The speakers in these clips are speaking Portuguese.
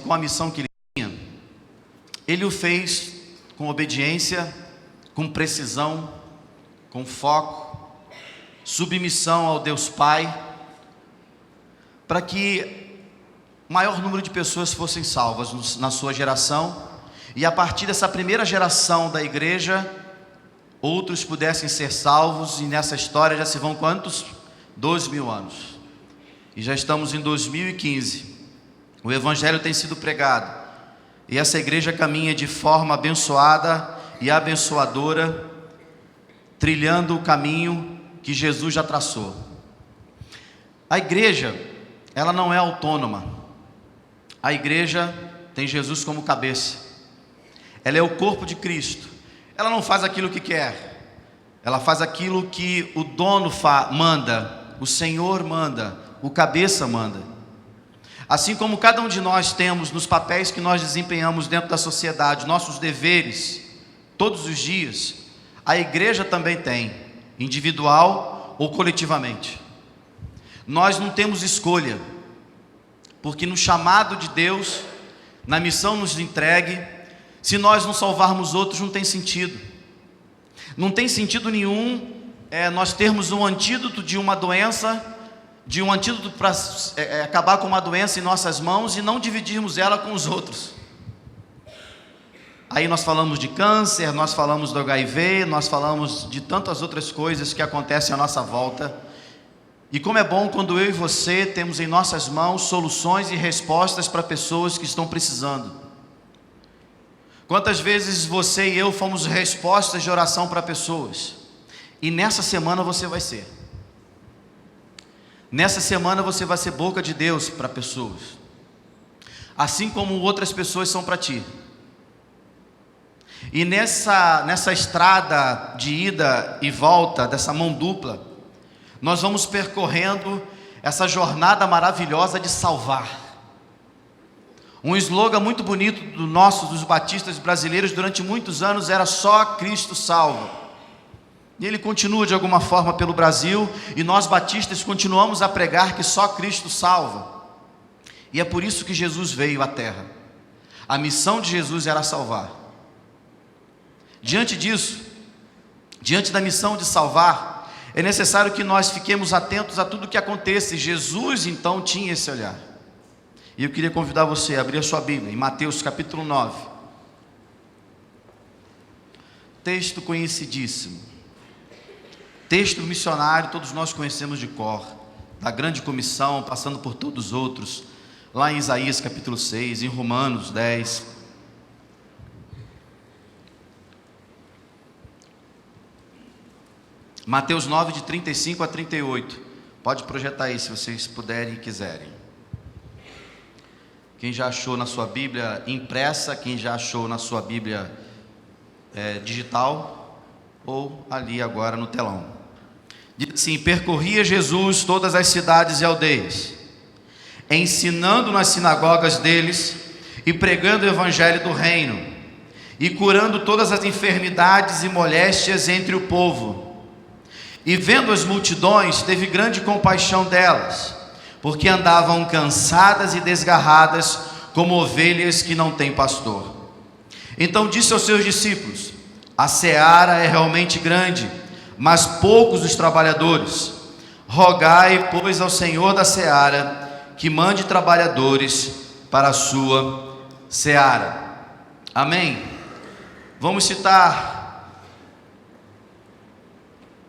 com a missão que ele tinha, ele o fez com obediência, com precisão, com foco, submissão ao Deus Pai, para que o maior número de pessoas fossem salvas na sua geração, e a partir dessa primeira geração da igreja, outros pudessem ser salvos. E nessa história já se vão quantos? 12.000 anos, e já estamos em 2015, o Evangelho tem sido pregado, e essa igreja caminha de forma abençoada e abençoadora, trilhando o caminho que Jesus já traçou. A igreja, ela não é autônoma, a igreja tem Jesus como cabeça, ela é o corpo de Cristo, ela não faz aquilo que quer, ela faz aquilo que o dono manda, o Senhor manda, o cabeça manda. Assim como cada um de nós temos nos papéis que nós desempenhamos dentro da sociedade, nossos deveres, todos os dias, a igreja também tem, individual ou coletivamente. Nós não temos escolha, porque no chamado de Deus, na missão nos entregue, se nós não salvarmos outros, não tem sentido. Não tem sentido nenhum nós termos um antídoto de uma doença, de um antídoto para acabar com uma doença em nossas mãos e não dividirmos ela com os outros. Aí nós falamos de câncer, nós falamos do HIV, nós falamos de tantas outras coisas que acontecem à nossa volta. E como é bom quando eu e você temos em nossas mãos soluções e respostas para pessoas que estão precisando. Quantas vezes você e eu fomos respostas de oração para pessoas, e nessa semana você vai ser. Nessa semana você vai ser boca de Deus para pessoas, assim como outras pessoas são para ti. E nessa estrada de ida e volta, dessa mão dupla, nós vamos percorrendo essa jornada maravilhosa de salvar. Um slogan muito bonito dos batistas brasileiros durante muitos anos era só Cristo salva. E ele continua de alguma forma pelo Brasil, e nós batistas continuamos a pregar que só Cristo salva. E é por isso que Jesus veio à terra. A missão de Jesus era salvar. Diante disso, diante da missão de salvar, é necessário que nós fiquemos atentos a tudo o que aconteça. E Jesus então tinha esse olhar. E eu queria convidar você a abrir a sua Bíblia em Mateus capítulo 9. Texto conhecidíssimo. Texto missionário, todos nós conhecemos de cor, da grande comissão, passando por todos os outros, lá em Isaías capítulo 6, em Romanos 10. Mateus 9, de 35 a 38. Pode projetar aí, se vocês puderem e quiserem. Quem já achou na sua Bíblia impressa, quem já achou na sua Bíblia digital, ou ali agora no telão. Diz assim: percorria Jesus todas as cidades e aldeias, ensinando nas sinagogas deles e pregando o evangelho do reino, e curando todas as enfermidades e moléstias entre o povo. E vendo as multidões, teve grande compaixão delas, porque andavam cansadas e desgarradas, como ovelhas que não têm pastor. Então disse aos seus discípulos: a seara é realmente grande, mas poucos os trabalhadores. Rogai, pois, ao Senhor da seara que mande trabalhadores para a sua seara. Amém? Vamos citar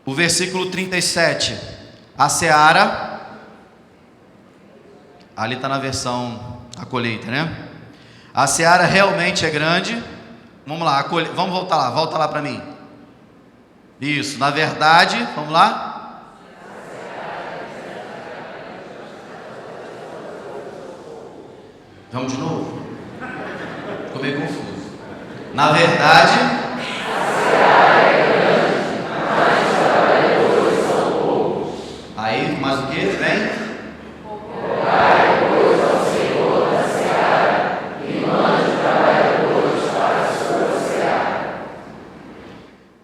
o versículo 37. A seara, ali está na versão a colheita, né? A seara realmente é grande. Vamos lá, vamos volta lá para mim. Isso, na verdade, vamos lá. Vamos de novo? Ficou meio confuso. Na verdade, aí, mais o que? Vem.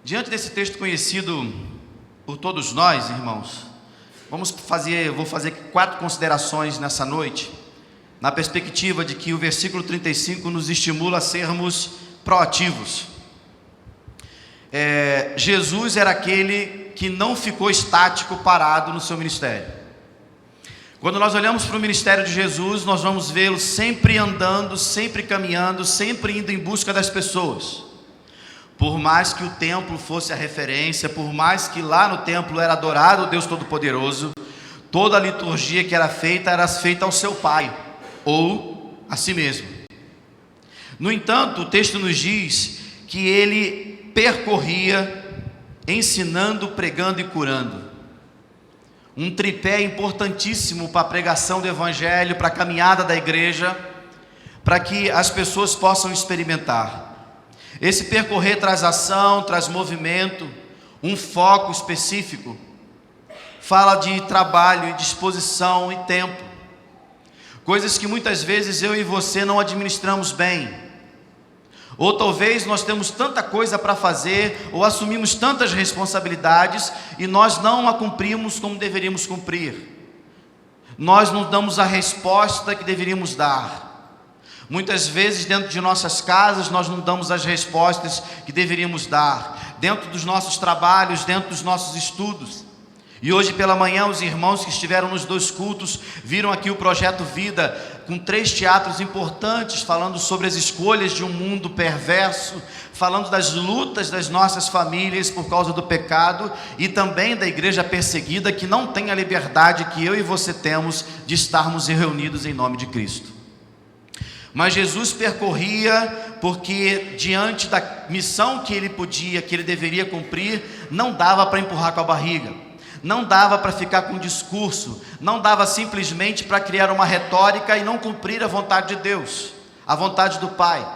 Diante desse texto conhecido por todos nós, irmãos, eu vou fazer 4 considerações nessa noite, na perspectiva de que o versículo 35 nos estimula a sermos proativos. Jesus era aquele que não ficou estático, parado no seu ministério. Quando nós olhamos para o ministério de Jesus, nós vamos vê-lo sempre andando, sempre caminhando, sempre indo em busca das pessoas. Por mais que o templo fosse a referência, por mais que lá no templo era adorado o Deus Todo-Poderoso, toda a liturgia que era feita ao seu Pai, ou a si mesmo. No entanto, o texto nos diz que ele percorria, ensinando, pregando e curando. Um tripé importantíssimo para a pregação do Evangelho, para a caminhada da igreja, para que as pessoas possam experimentar. Esse percorrer traz ação, traz movimento, um foco específico. Fala de trabalho e disposição e tempo. Coisas que muitas vezes eu e você não administramos bem. Ou talvez nós temos tanta coisa para fazer, ou assumimos tantas responsabilidades, e nós não a cumprimos como deveríamos cumprir. Nós não damos a resposta que deveríamos dar. Muitas vezes dentro de nossas casas nós não damos as respostas que deveríamos dar. Dentro dos nossos trabalhos, dentro dos nossos estudos. E hoje pela manhã os irmãos que estiveram nos 2 cultos viram aqui o Projeto Vida, com 3 teatros importantes, falando sobre as escolhas de um mundo perverso, falando das lutas das nossas famílias por causa do pecado, e também da igreja perseguida, que não tem a liberdade que eu e você temos de estarmos reunidos em nome de Cristo. Mas Jesus percorria porque diante da missão que ele deveria cumprir, não dava para empurrar com a barriga. Não dava para ficar com discurso, não dava simplesmente para criar uma retórica e não cumprir a vontade de Deus, a vontade do Pai.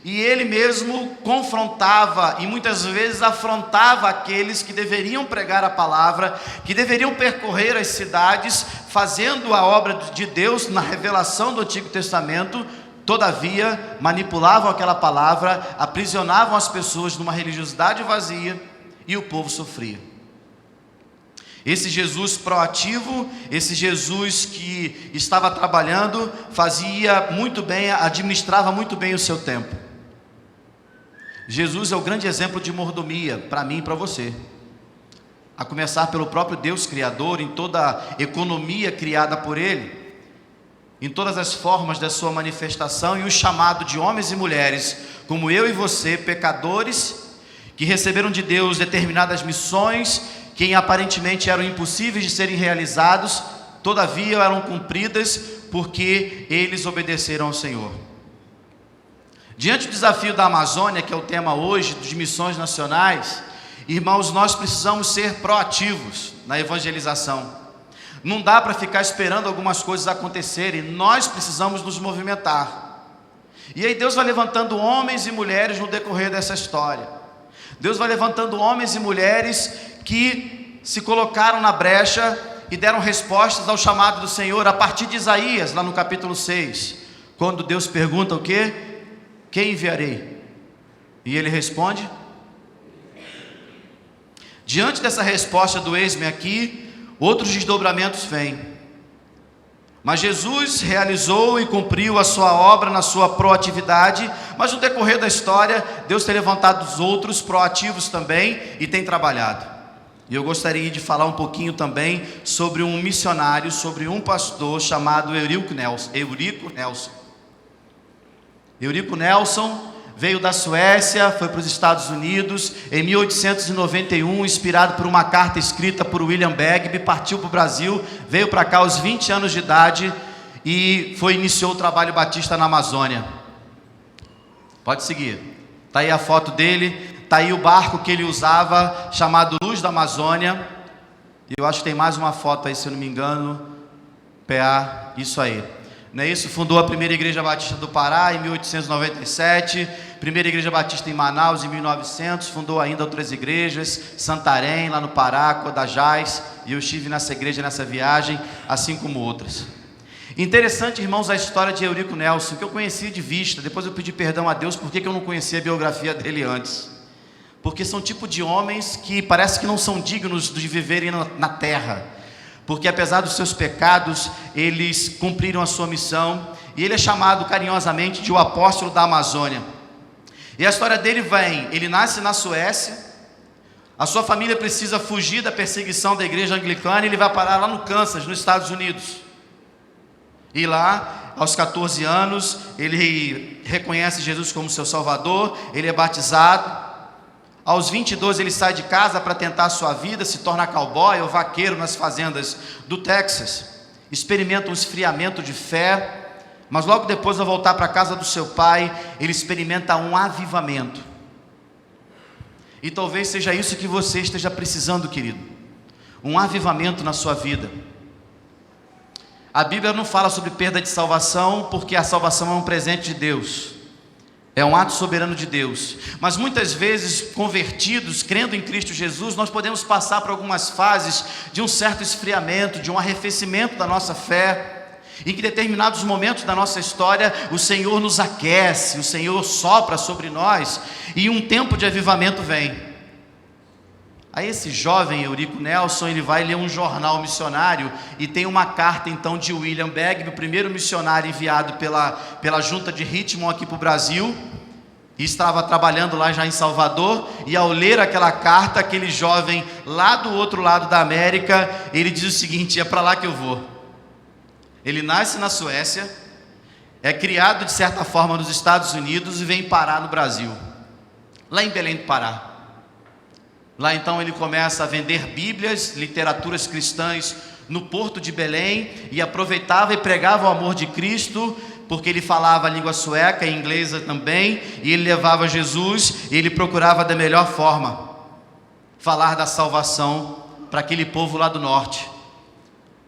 E ele mesmo confrontava e muitas vezes afrontava aqueles que deveriam pregar a palavra, que deveriam percorrer as cidades, fazendo a obra de Deus na revelação do Antigo Testamento. Todavia, manipulavam aquela palavra, aprisionavam as pessoas numa religiosidade vazia e o povo sofria. Esse Jesus proativo, esse Jesus que estava trabalhando, fazia muito bem, administrava muito bem o seu tempo. Jesus é o grande exemplo de mordomia para mim e para você. A começar pelo próprio Deus Criador, em toda a economia criada por Ele, em todas as formas da sua manifestação, e o chamado de homens e mulheres, como eu e você, pecadores, que receberam de Deus determinadas missões, que aparentemente eram impossíveis de serem realizados, todavia eram cumpridas porque eles obedeceram ao Senhor. Diante do desafio da Amazônia, que é o tema hoje, de missões nacionais, irmãos, nós precisamos ser proativos na evangelização. Não dá para ficar esperando algumas coisas acontecerem, nós precisamos nos movimentar. E aí Deus vai levantando homens e mulheres no decorrer dessa história. Deus vai levantando homens e mulheres que se colocaram na brecha e deram respostas ao chamado do Senhor, a partir de Isaías, lá no capítulo 6, quando Deus pergunta o quê? Quem enviarei? E ele responde. Diante dessa resposta do eis-me aqui, outros desdobramentos vêm. Mas Jesus realizou e cumpriu a sua obra na sua proatividade, mas no decorrer da história, Deus tem levantado os outros proativos também e tem trabalhado. E eu gostaria de falar um pouquinho também sobre um missionário, sobre um pastor chamado Eurico Nelson. Eurico Nelson veio da Suécia, foi para os Estados Unidos, em 1891, inspirado por uma carta escrita por William Begbie, partiu para o Brasil, veio para cá aos 20 anos de idade e iniciou o trabalho batista na Amazônia. Pode seguir. Está aí a foto dele. Está aí o barco que ele usava, chamado Luz da Amazônia. E eu acho que tem mais uma foto aí, se eu não me engano. PA, isso aí. Não é isso? Fundou a primeira Igreja Batista do Pará em 1897. Primeira Igreja Batista em Manaus em 1900. Fundou ainda outras igrejas. Santarém, lá no Pará, Codajás. E eu estive nessa igreja, nessa viagem, assim como outras. Interessante, irmãos, a história de Eurico Nelson, que eu conhecia de vista. Depois eu pedi perdão a Deus, porque eu não conhecia a biografia dele antes. Porque são tipo de homens que parece que não são dignos de viverem na terra. porque apesar dos seus pecados, eles cumpriram a sua missão, e ele é chamado carinhosamente de o apóstolo da Amazônia. E a história dele ele nasce na Suécia, a sua família precisa fugir da perseguição da igreja anglicana, e ele vai parar lá no Kansas, nos Estados Unidos. E lá, aos 14 anos, ele reconhece Jesus como seu Salvador, ele é batizado. Aos 22 ele sai de casa para tentar a sua vida, se torna cowboy ou vaqueiro nas fazendas do Texas. Experimenta um esfriamento de fé, mas logo depois, ao voltar para a casa do seu pai, ele experimenta um avivamento. E talvez seja isso que você esteja precisando, querido. Um avivamento na sua vida. A Bíblia não fala sobre perda de salvação, porque a salvação é um presente de Deus. É um ato soberano de Deus. Mas muitas vezes, convertidos, crendo em Cristo Jesus, nós podemos passar por algumas fases de um certo esfriamento, de um arrefecimento da nossa fé, em que em determinados momentos da nossa história, o Senhor nos aquece, o Senhor sopra sobre nós, e um tempo de avivamento vem. Aí esse jovem Eurico Nelson, ele vai ler um jornal missionário, e tem uma carta então de William Bagby, o primeiro missionário enviado pela junta de Richmond aqui para o Brasil, e estava trabalhando lá já em Salvador, e ao ler aquela carta, aquele jovem lá do outro lado da América, ele diz o seguinte: é para lá que eu vou. Ele nasce na Suécia, é criado de certa forma nos Estados Unidos e vem parar no Brasil, lá em Belém do Pará. Lá então ele começa a vender Bíblias, literaturas cristãs no porto de Belém, e aproveitava e pregava o amor de Cristo, porque ele falava a língua sueca e inglesa também, e ele levava Jesus, e ele procurava da melhor forma falar da salvação para aquele povo lá do norte.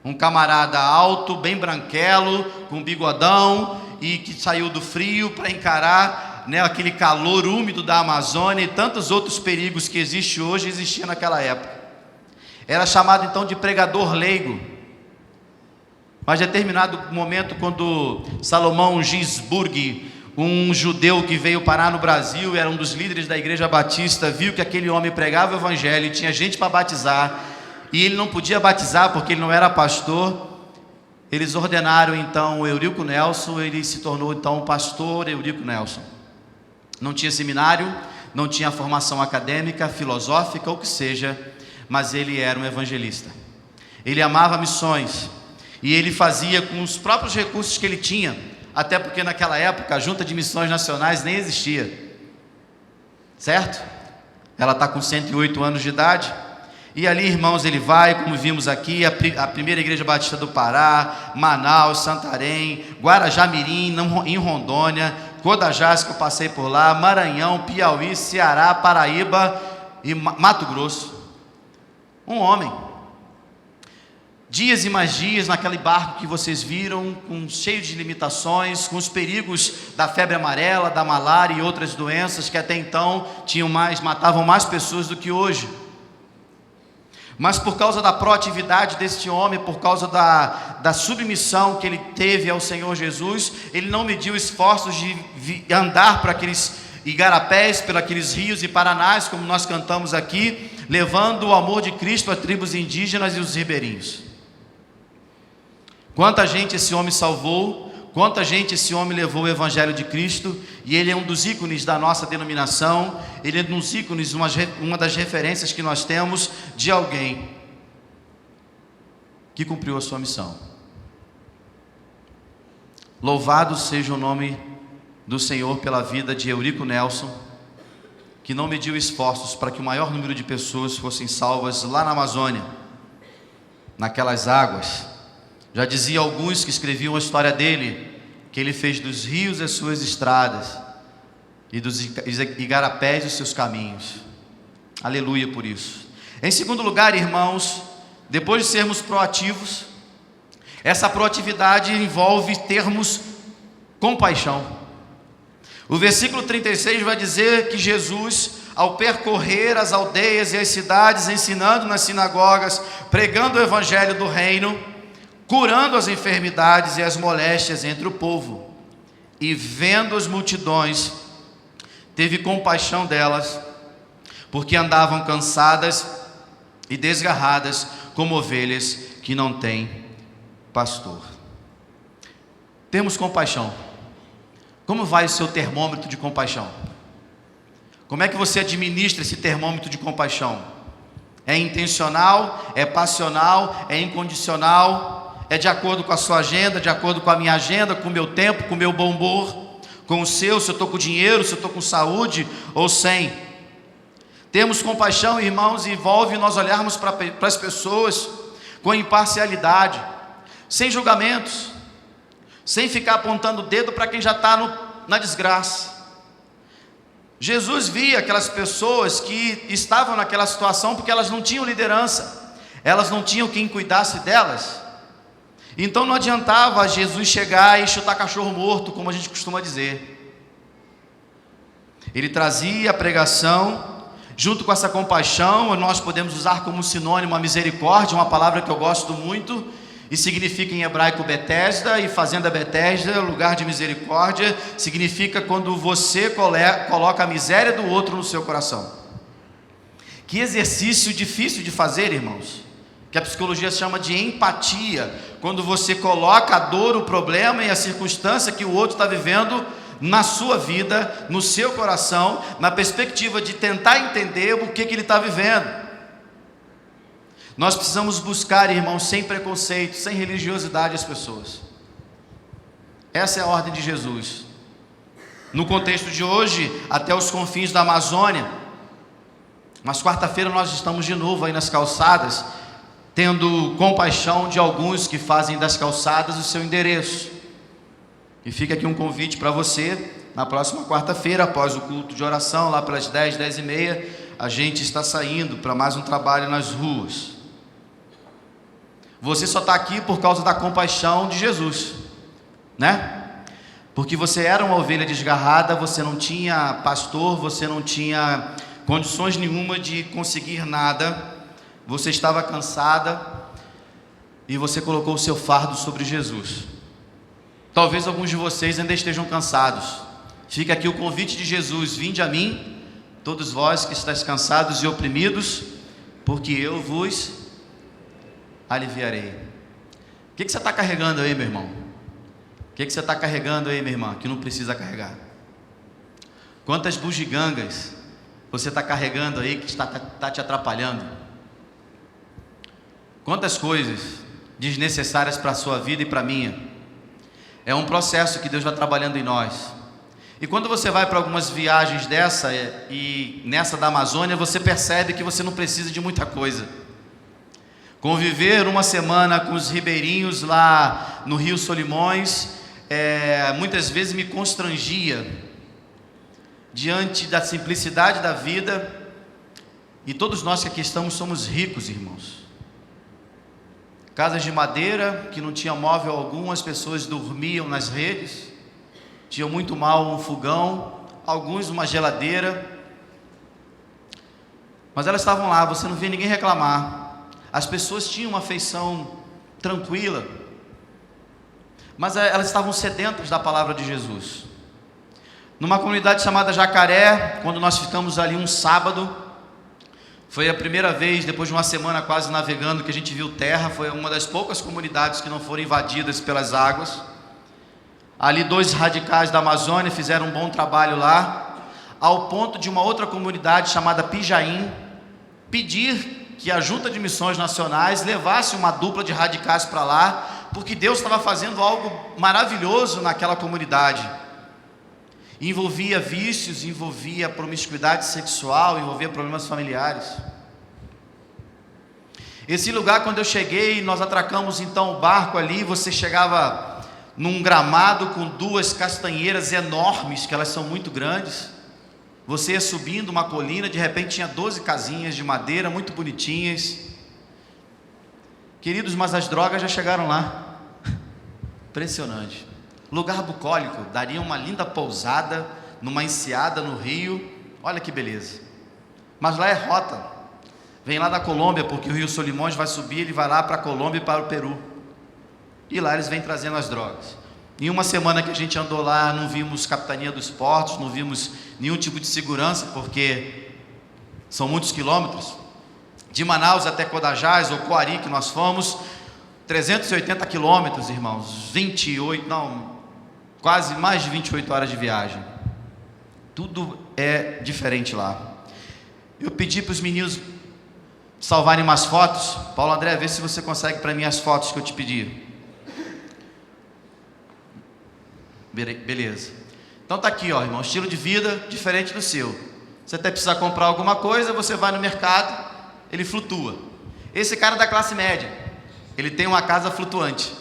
Um camarada alto, bem branquelo, com bigodão, e que saiu do frio para encarar, aquele calor úmido da Amazônia e tantos outros perigos que existem hoje, existia naquela época. Era chamado então de pregador leigo. Mas em determinado momento, quando Salomão Gisburg, um judeu que veio parar no Brasil, era um dos líderes da igreja batista, viu que aquele homem pregava o evangelho e tinha gente para batizar, e ele não podia batizar porque ele não era pastor. Eles ordenaram então o Eurico Nelson, ele se tornou então o pastor Eurico Nelson. Não tinha seminário, não tinha formação acadêmica, filosófica ou que seja, mas ele era um evangelista. Ele amava missões, e ele fazia com os próprios recursos que ele tinha, até porque naquela época a Junta de Missões Nacionais nem existia, certo? Ela está com 108 anos de idade. E ali, irmãos, ele vai, como vimos aqui, a primeira igreja batista do Pará, Manaus, Santarém, Guarajá-Mirim, em Rondônia, Codajás, que eu passei por lá, Maranhão, Piauí, Ceará, Paraíba e Mato Grosso. Um homem. Dias e mais dias naquele barco que vocês viram, cheio de limitações, com os perigos da febre amarela, da malária e outras doenças que até então matavam mais pessoas do que hoje. Mas por causa da proatividade deste homem, por causa da submissão que ele teve ao Senhor Jesus, ele não mediu esforços de andar para aqueles igarapés, pelos aqueles rios e paranás, como nós cantamos aqui, levando o amor de Cristo a tribos indígenas e os ribeirinhos. Quanta gente esse homem salvou, quanta gente esse homem levou o evangelho de Cristo, e ele é um dos ícones da nossa denominação, ele é um dos ícones, uma das referências que nós temos de alguém que cumpriu a sua missão. Louvado seja o nome do Senhor pela vida de Eurico Nelson, que não mediu esforços para que o maior número de pessoas fossem salvas lá na Amazônia, naquelas águas. Já dizia alguns que escreviam a história dele, que ele fez dos rios as suas estradas e dos igarapés os seus caminhos. Aleluia por isso. Em segundo lugar, irmãos, depois de sermos proativos, essa proatividade envolve termos compaixão. O versículo 36 vai dizer que Jesus, ao percorrer as aldeias e as cidades, ensinando nas sinagogas, pregando o evangelho do reino, curando as enfermidades e as moléstias entre o povo, e vendo as multidões, teve compaixão delas, porque andavam cansadas e desgarradas, como ovelhas que não têm pastor. Temos compaixão. Como vai o seu termômetro de compaixão? Como é que você administra esse termômetro de compaixão? É intencional? É passional? É incondicional? É de acordo com a sua agenda, de acordo com a minha agenda, com o meu tempo, com o meu bom humor, com o seu, se eu estou com dinheiro, se eu estou com saúde ou sem? Termos compaixão, irmãos, envolve nós olharmos para as pessoas com imparcialidade, sem julgamentos, sem ficar apontando o dedo para quem já está na desgraça. Jesus via aquelas pessoas que estavam naquela situação porque elas não tinham liderança, elas não tinham quem cuidasse delas. Então não adiantava Jesus chegar e chutar cachorro morto, como a gente costuma dizer. Ele trazia a pregação, junto com essa compaixão, nós podemos usar como sinônimo a misericórdia, uma palavra que eu gosto muito, e significa em hebraico Betesda, e fazenda Betesda, lugar de misericórdia, significa quando você coloca a miséria do outro no seu coração. Que exercício difícil de fazer, irmãos, que a psicologia chama de empatia, quando você coloca a dor, o problema e a circunstância que o outro está vivendo na sua vida, no seu coração, na perspectiva de tentar entender o que ele está vivendo. Nós precisamos buscar, irmãos, sem preconceito, sem religiosidade as pessoas. Essa é a ordem de Jesus. No contexto de hoje, até os confins da Amazônia, mas quarta-feira nós estamos de novo aí nas calçadas, tendo compaixão de alguns que fazem das calçadas o seu endereço. E fica aqui um convite para você, na próxima quarta-feira, após o culto de oração, lá pelas 10, 10h30, a gente está saindo para mais um trabalho nas ruas. Você só está aqui por causa da compaixão de Jesus, né? Porque você era uma ovelha desgarrada, você não tinha pastor, você não tinha condições nenhuma de conseguir nada, você estava cansada e você colocou o seu fardo sobre Jesus. Talvez alguns de vocês ainda estejam cansados. Fica aqui o convite de Jesus: vinde a mim, todos vós que estáis cansados e oprimidos, porque eu vos aliviarei. O que você está carregando aí, meu irmão? O que você está carregando aí, minha irmã, que não precisa carregar? Quantas bugigangas você está carregando aí que está te atrapalhando? Quantas coisas desnecessárias para a sua vida e para a minha? É um processo que Deus vai trabalhando em nós. E quando você vai para algumas viagens dessa e nessa da Amazônia, você percebe que você não precisa de muita coisa. Conviver uma semana com os ribeirinhos lá no Rio Solimões, muitas vezes me constrangia diante da simplicidade da vida. E todos nós que aqui estamos somos ricos, irmãos. Casas de madeira que não tinha móvel algum, as pessoas dormiam nas redes, tinham muito mal um fogão, alguns uma geladeira, mas elas estavam lá, você não via ninguém reclamar. As pessoas tinham uma afeição tranquila, mas elas estavam sedentas da palavra de Jesus. Numa comunidade chamada Jacaré, quando nós ficamos ali um sábado, foi a primeira vez, depois de uma semana quase navegando, que a gente viu terra. Foi uma das poucas comunidades que não foram invadidas pelas águas. Ali 2 radicais da Amazônia fizeram um bom trabalho lá, ao ponto de uma outra comunidade chamada Pijaim pedir que a Junta de Missões Nacionais levasse uma dupla de radicais para lá, porque Deus estava fazendo algo maravilhoso naquela comunidade. Envolvia vícios, envolvia promiscuidade sexual, envolvia problemas familiares. Esse lugar, quando eu cheguei, nós atracamos então o barco ali, você chegava num gramado com 2 castanheiras enormes, que elas são muito grandes. Você ia subindo uma colina, de repente tinha 12 casinhas de madeira, muito bonitinhas. Queridos, mas as drogas já chegaram lá. Impressionante. Lugar bucólico, daria uma linda pousada, numa enseada no rio. Olha que beleza. Mas lá é rota. Vem lá da Colômbia, porque o Rio Solimões vai subir, ele vai lá para a Colômbia e para o Peru. E lá eles vêm trazendo as drogas. Em uma semana que a gente andou lá, não vimos capitania dos portos, não vimos nenhum tipo de segurança, porque são muitos quilômetros. De Manaus até Codajás, ou Coari, que nós fomos, 380 quilômetros, irmãos, 28, não, quase mais de 28 horas de viagem. Tudo é diferente lá. Eu pedi para os meninos salvarem umas fotos. Paulo André, vê se você consegue para mim as fotos que eu te pedi. Beleza. Então tá aqui, ó, irmão, estilo de vida diferente do seu. Você até precisa comprar alguma coisa, você vai no mercado, ele flutua. Esse cara é da classe média, ele tem uma casa flutuante.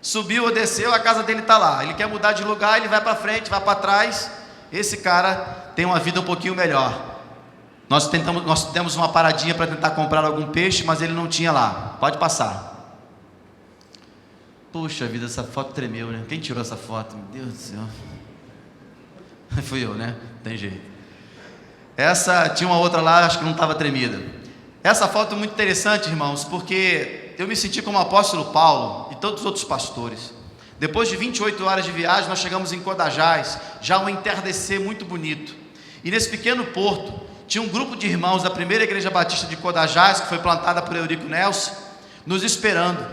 Subiu ou desceu, a casa dele está lá. Ele quer mudar de lugar, ele vai para frente, vai para trás. Esse cara tem uma vida um pouquinho melhor. Nós temos uma paradinha para tentar comprar algum peixe, mas ele não tinha lá. Pode passar. Puxa vida, essa foto tremeu, né? Quem tirou essa foto? Meu Deus do céu. Fui eu, né? Tem jeito. Essa, tinha uma outra lá, acho que não estava tremida. Essa foto é muito interessante, irmãos, porque eu me senti como o apóstolo Paulo e todos os outros pastores. Depois de 28 horas de viagem, nós chegamos em Codajás, já um entardecer muito bonito. E nesse pequeno porto, tinha um grupo de irmãos da primeira igreja batista de Codajás, que foi plantada por Eurico Nelson, nos esperando.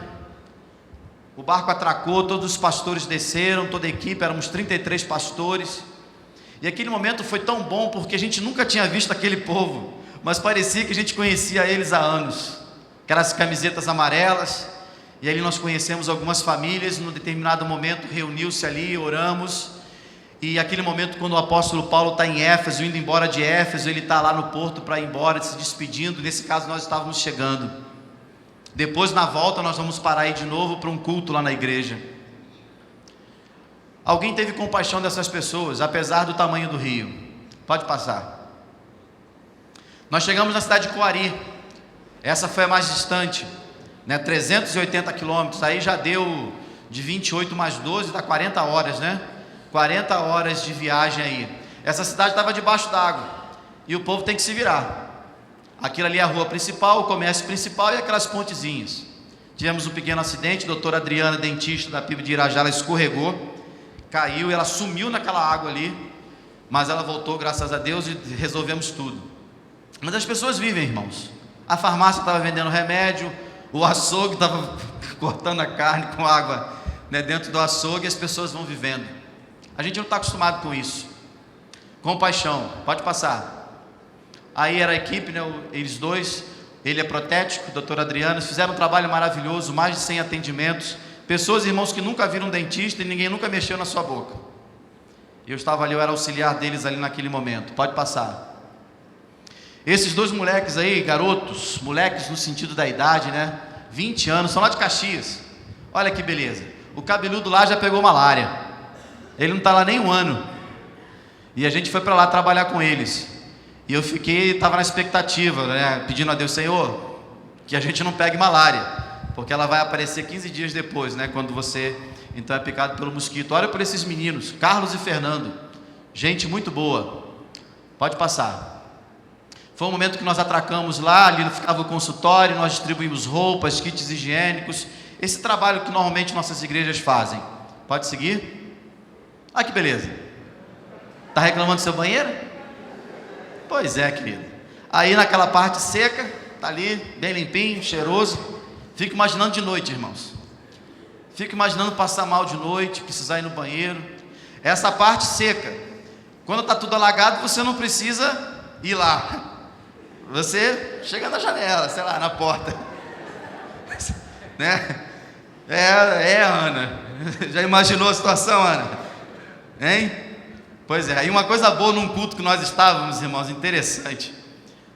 O barco atracou, todos os pastores desceram, toda a equipe, éramos 33 pastores. E aquele momento foi tão bom, porque a gente nunca tinha visto aquele povo, mas parecia que a gente conhecia eles há anos. Aquelas camisetas amarelas, e ali nós conhecemos algumas famílias. Num determinado momento reuniu-se ali, oramos. E aquele momento quando o apóstolo Paulo está em Éfeso, indo embora de Éfeso, ele está lá no porto para ir embora, se despedindo. Nesse caso nós estávamos chegando. Depois na volta nós vamos parar aí de novo para um culto lá na igreja. Alguém teve compaixão dessas pessoas, apesar do tamanho do rio? Pode passar. Nós chegamos na cidade de Coari. Essa foi a mais distante, né? 380 quilômetros. Aí já deu de 28 mais 12, dá 40 horas, né? 40 horas de viagem aí. Essa cidade estava debaixo d'água e o povo tem que se virar. Aquilo ali é a rua principal, o comércio principal e aquelas pontezinhas. Tivemos um pequeno acidente, a doutora Adriana, dentista da PIB de Irajá, ela escorregou, caiu e ela sumiu naquela água ali, mas ela voltou, graças a Deus, e resolvemos tudo. Mas as pessoas vivem, irmãos. A farmácia estava vendendo remédio, o açougue estava cortando a carne com água, né, dentro do açougue, e as pessoas vão vivendo. A gente não está acostumado com isso. Compaixão, pode passar. Aí era a equipe, né, eles dois, ele é protético, doutor Adriano, fizeram um trabalho maravilhoso, mais de 100 atendimentos, pessoas, irmãos, que nunca viram um dentista e ninguém nunca mexeu na sua boca. Eu estava ali, eu era auxiliar deles ali naquele momento. Pode passar. Esses dois moleques aí, garotos, moleques no sentido da idade, né, 20 anos, são lá de Caxias. Olha que beleza, o cabeludo lá já pegou malária, ele não está lá nem um ano, e a gente foi para lá trabalhar com eles. E eu estava na expectativa, né, pedindo a Deus, Senhor, que a gente não pegue malária, porque ela vai aparecer 15 dias depois, né, quando você, então, é picado pelo mosquito. Olha por esses meninos, Carlos e Fernando, gente muito boa. Pode passar. Foi um momento que nós atracamos lá, ali ficava o consultório, nós distribuímos roupas, kits higiênicos, esse trabalho que normalmente nossas igrejas fazem. Pode seguir? Ah, que beleza. Está reclamando do seu banheiro? Pois é, querido. Aí naquela parte seca, tá ali, bem limpinho, cheiroso. Fico imaginando de noite, irmãos. Fico imaginando passar mal de noite, precisar ir no banheiro. Essa parte seca, quando está tudo alagado, você não precisa ir lá. Você chega na janela, sei lá, na porta. Né? Ana. Já imaginou a situação, Ana? Hein? Pois é, e uma coisa boa num culto que nós estávamos, irmãos, interessante.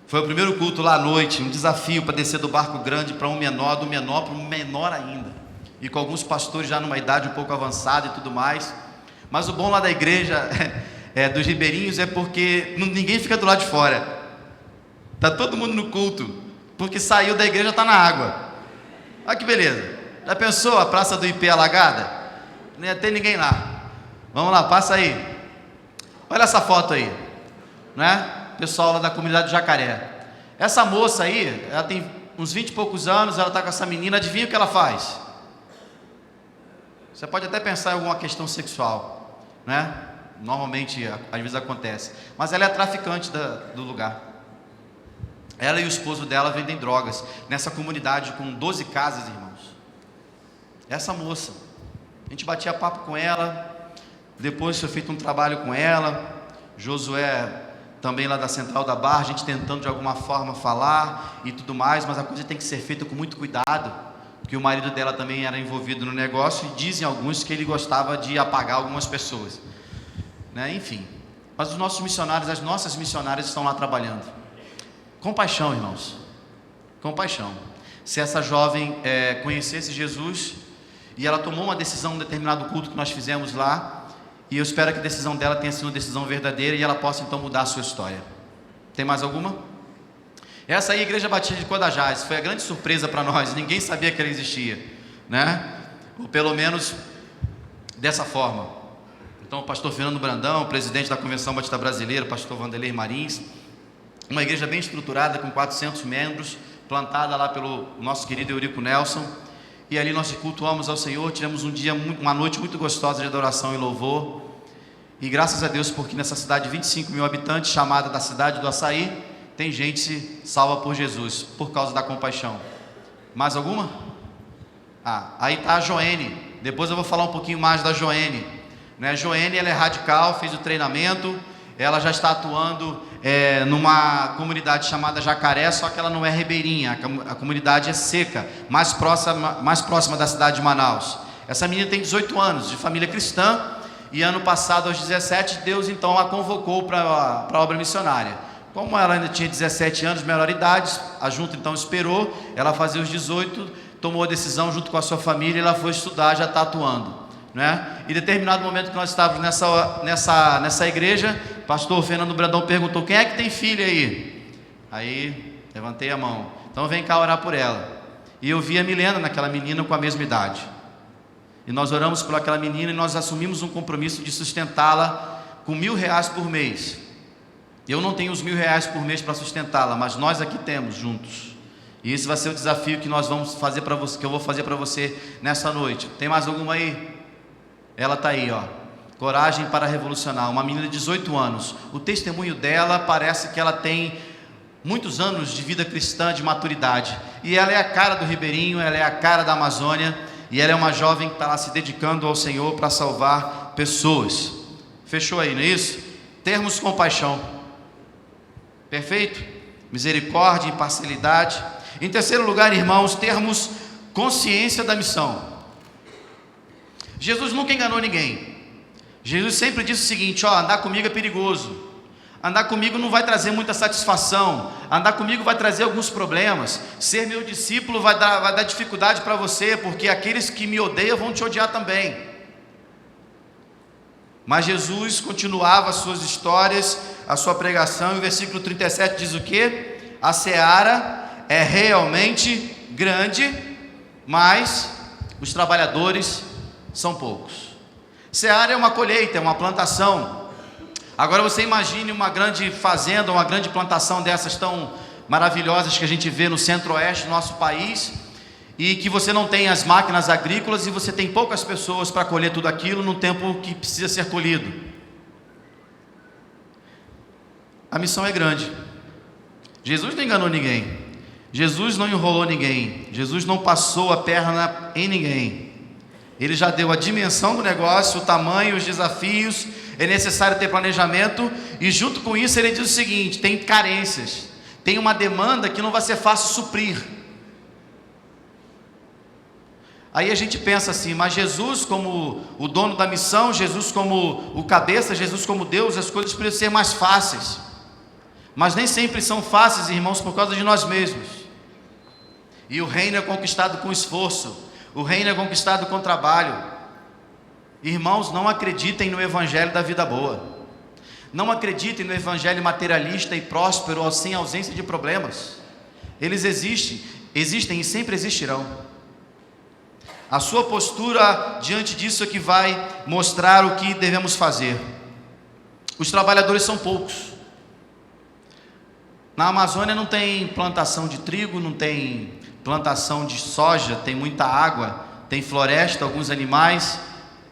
Foi o primeiro culto lá à noite, um desafio para descer do barco grande para um menor, do menor para um menor ainda. E com alguns pastores já numa idade um pouco avançada e tudo mais. Mas o bom lá da igreja dos ribeirinhos é porque ninguém fica do lado de fora. Está todo mundo no culto, porque saiu da igreja, está na água. Olha que beleza. Já pensou a praça do IP alagada? Não ia ter ninguém lá. Vamos lá, passa aí. Olha essa foto aí, né? Pessoal lá da comunidade Jacaré. Essa moça aí, ela tem uns 20 e poucos anos, ela está com essa menina, adivinha o que ela faz? Você pode até pensar em alguma questão sexual, né? Normalmente, às vezes acontece. Mas ela é traficante do lugar. Ela e o esposo dela vendem drogas nessa comunidade com 12 casas, irmãos. Essa moça, a gente batia papo com ela, depois foi feito um trabalho com ela, Josué também lá da Central da Barra, a gente tentando de alguma forma falar e tudo mais, mas a coisa tem que ser feita com muito cuidado, porque o marido dela também era envolvido no negócio e dizem alguns que ele gostava de apagar algumas pessoas, né? Enfim, mas os nossos missionários, as nossas missionárias estão lá trabalhando. Compaixão, irmãos, compaixão. Se essa jovem conhecesse Jesus e ela tomou uma decisão em um determinado culto que nós fizemos lá, e eu espero que a decisão dela tenha sido uma decisão verdadeira e ela possa então mudar a sua história. Tem mais alguma? Essa aí, a Igreja Batista de Codajás, foi a grande surpresa para nós, ninguém sabia que ela existia, né? Ou pelo menos dessa forma. Então o pastor Fernando Brandão, presidente da Convenção Batista Brasileira, pastor Vanderlei Marins, uma igreja bem estruturada com 400 membros, plantada lá pelo nosso querido Eurico Nelson, e ali nós cultuamos ao Senhor, tivemos uma noite muito gostosa de adoração e louvor, e graças a Deus, porque nessa cidade de 25 mil habitantes, chamada da cidade do Açaí, tem gente salva por Jesus, por causa da compaixão. Mais alguma? Aí está a Joene, depois eu vou falar um pouquinho mais da Joene, né? Joene, ela é radical, fez o treinamento, ela já está atuando numa comunidade chamada Jacaré, só que ela não é ribeirinha, a comunidade é seca, mais próxima da cidade de Manaus. Essa menina tem 18 anos, de família cristã, e ano passado, aos 17, Deus então a convocou para a obra missionária. Como ela ainda tinha 17 anos, menor idade, a junta então esperou ela fazer os 18, tomou a decisão junto com a sua família, e ela foi estudar, já está atuando, né? E em determinado momento que nós estávamos nessa igreja, pastor Fernando Brandão perguntou: quem é que tem filho aí? Aí levantei a mão, então vem cá orar por ela. E eu vi a Milena, naquela menina com a mesma idade, e nós oramos por aquela menina, e nós assumimos um compromisso de sustentá-la com R$1.000 por mês. Eu não tenho os R$1.000 por mês para sustentá-la, mas nós aqui temos juntos, e esse vai ser o desafio que nós vamos fazer para você, que eu vou fazer para você nessa noite. Tem mais alguma aí? Ela está aí, ó. Coragem para revolucionar, uma menina de 18 anos. O testemunho dela parece que ela tem muitos anos de vida cristã, de maturidade, e ela é a cara do Ribeirinho, ela é a cara da Amazônia, e ela é uma jovem que está lá se dedicando ao Senhor para salvar pessoas. Fechou aí, não é isso? Termos compaixão, perfeito? Misericórdia, imparcialidade. Em terceiro lugar, irmãos, termos consciência da missão. Jesus nunca enganou ninguém. Jesus sempre disse o seguinte: andar comigo é perigoso, andar comigo não vai trazer muita satisfação, andar comigo vai trazer alguns problemas, ser meu discípulo vai dar dificuldade para você, porque aqueles que me odeiam vão te odiar também. Mas Jesus continuava as suas histórias, a sua pregação, e o versículo 37 diz o quê? A seara é realmente grande, mas os trabalhadores são poucos. Seara é uma colheita, é uma plantação. Agora você imagine uma grande fazenda, uma grande plantação dessas tão maravilhosas que a gente vê no centro-oeste do nosso país, e que você não tem as máquinas agrícolas e você tem poucas pessoas para colher tudo aquilo no tempo que precisa ser colhido. A missão é grande. Jesus não enganou ninguém, Jesus não enrolou ninguém, Jesus não passou a perna em ninguém. Ele já deu a dimensão do negócio, o tamanho, os desafios. É necessário ter planejamento, e junto com isso ele diz o seguinte: tem carências, tem uma demanda que não vai ser fácil suprir. Aí a gente pensa assim: mas Jesus como o dono da missão, Jesus como o cabeça, Jesus como Deus, as coisas precisam ser mais fáceis. Mas nem sempre são fáceis, irmãos, por causa de nós mesmos. E o reino é conquistado com esforço, o reino é conquistado com trabalho. Irmãos, não acreditem no evangelho da vida boa, não acreditem no evangelho materialista e próspero, sem ausência de problemas. Eles existem e sempre existirão. A sua postura diante disso é que vai mostrar o que devemos fazer. Os trabalhadores são poucos. Na Amazônia não tem plantação de trigo, não tem plantação de soja, tem muita água, tem floresta, alguns animais,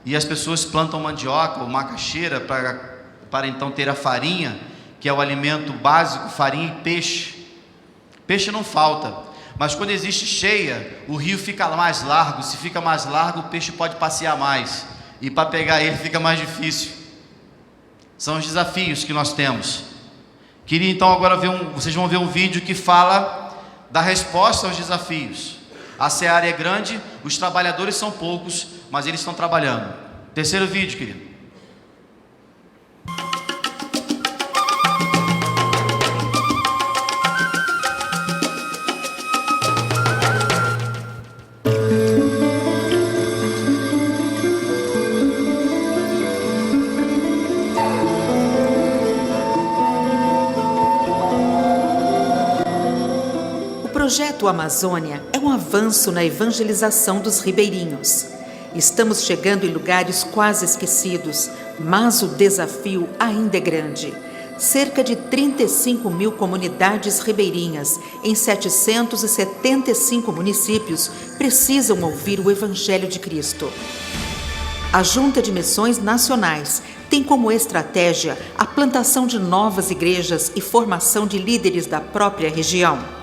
e as pessoas plantam mandioca ou macaxeira para então ter a farinha, que é o alimento básico, farinha e peixe. Peixe não falta, mas quando existe cheia, o rio fica mais largo. Se fica mais largo, o peixe pode passear mais, e para pegar ele fica mais difícil. São os desafios que nós temos. Queria então agora vocês vão ver um vídeo que fala da resposta aos desafios. A seara é grande, os trabalhadores são poucos, mas eles estão trabalhando. Terceiro vídeo, querido. O projeto Amazônia é um avanço na evangelização dos ribeirinhos. Estamos chegando em lugares quase esquecidos, mas o desafio ainda é grande. Cerca de 35 mil comunidades ribeirinhas em 775 municípios precisam ouvir o Evangelho de Cristo. A Junta de Missões Nacionais tem como estratégia a plantação de novas igrejas e formação de líderes da própria região.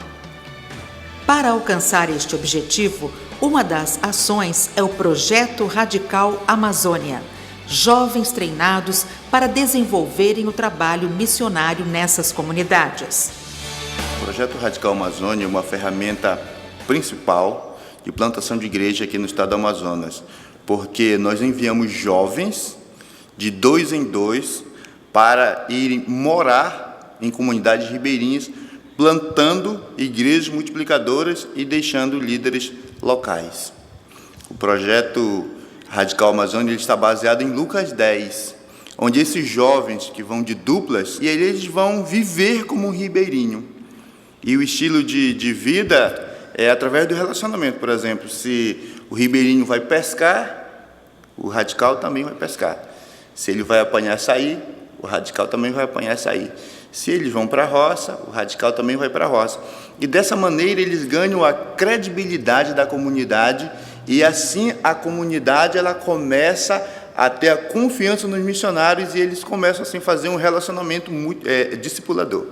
Para alcançar este objetivo, uma das ações é o Projeto Radical Amazônia, jovens treinados para desenvolverem o trabalho missionário nessas comunidades. O Projeto Radical Amazônia é uma ferramenta principal de plantação de igreja aqui no estado do Amazonas, porque nós enviamos jovens de 2 em 2 para irem morar em comunidades ribeirinhas, plantando igrejas multiplicadoras e deixando líderes locais. O projeto Radical Amazônia ele está baseado em Lucas 10, onde esses jovens que vão de duplas, e eles vão viver como um ribeirinho. E o estilo de vida é através do relacionamento. Por exemplo, se o ribeirinho vai pescar, o radical também vai pescar. Se ele vai apanhar açaí, o radical também vai apanhar açaí. Se eles vão para a roça, o radical também vai para a roça. E dessa maneira eles ganham a credibilidade da comunidade e assim a comunidade ela começa a ter a confiança nos missionários e eles começam assim a fazer um relacionamento muito discipulador.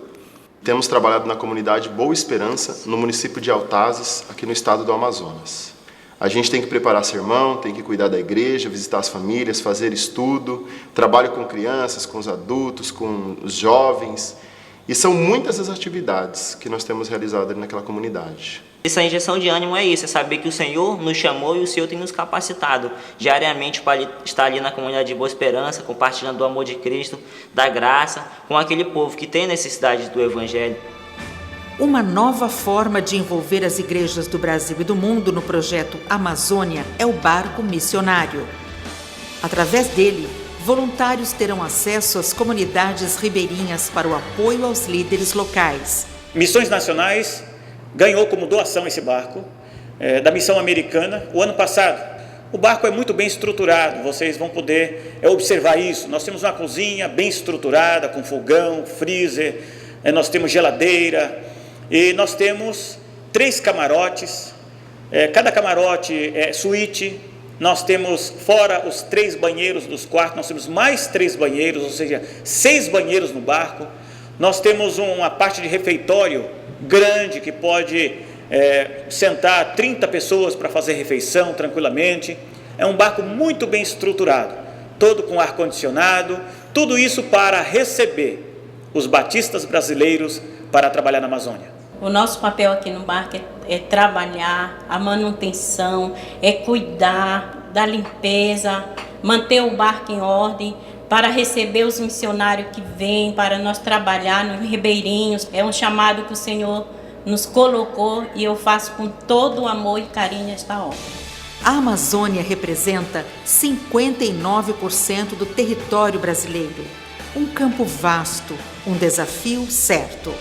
Temos trabalhado na comunidade Boa Esperança, no município de Altazes, aqui no estado do Amazonas. A gente tem que preparar sermão, tem que cuidar da igreja, visitar as famílias, fazer estudo, trabalho com crianças, com os adultos, com os jovens. E são muitas as atividades que nós temos realizado ali naquela comunidade. Essa injeção de ânimo é isso, é saber que o Senhor nos chamou e o Senhor tem nos capacitado diariamente para estar ali na comunidade de Boa Esperança, compartilhando do amor de Cristo, da graça, com aquele povo que tem necessidade do Evangelho. Uma nova forma de envolver as igrejas do Brasil e do mundo no projeto Amazônia é o barco missionário. Através dele, voluntários terão acesso às comunidades ribeirinhas para o apoio aos líderes locais. Missões Nacionais ganhou como doação esse barco da missão americana o ano passado. O barco é muito bem estruturado, vocês vão poder observar isso. Nós temos uma cozinha bem estruturada, com fogão, freezer, nós temos geladeira e nós temos 3 camarotes, cada camarote é suíte. Nós temos, fora os 3 banheiros dos quartos, nós temos mais 3 banheiros, ou seja, 6 banheiros no barco. Nós temos uma parte de refeitório grande que pode sentar 30 pessoas para fazer refeição tranquilamente. É um barco muito bem estruturado, todo com ar-condicionado, tudo isso para receber os batistas brasileiros para trabalhar na Amazônia. O nosso papel aqui no barco é trabalhar, a manutenção, é cuidar da limpeza, manter o barco em ordem, para receber os missionários que vêm, para nós trabalhar nos ribeirinhos. É um chamado que o Senhor nos colocou e eu faço com todo o amor e carinho esta obra. A Amazônia representa 59% do território brasileiro. Um campo vasto, um desafio certo.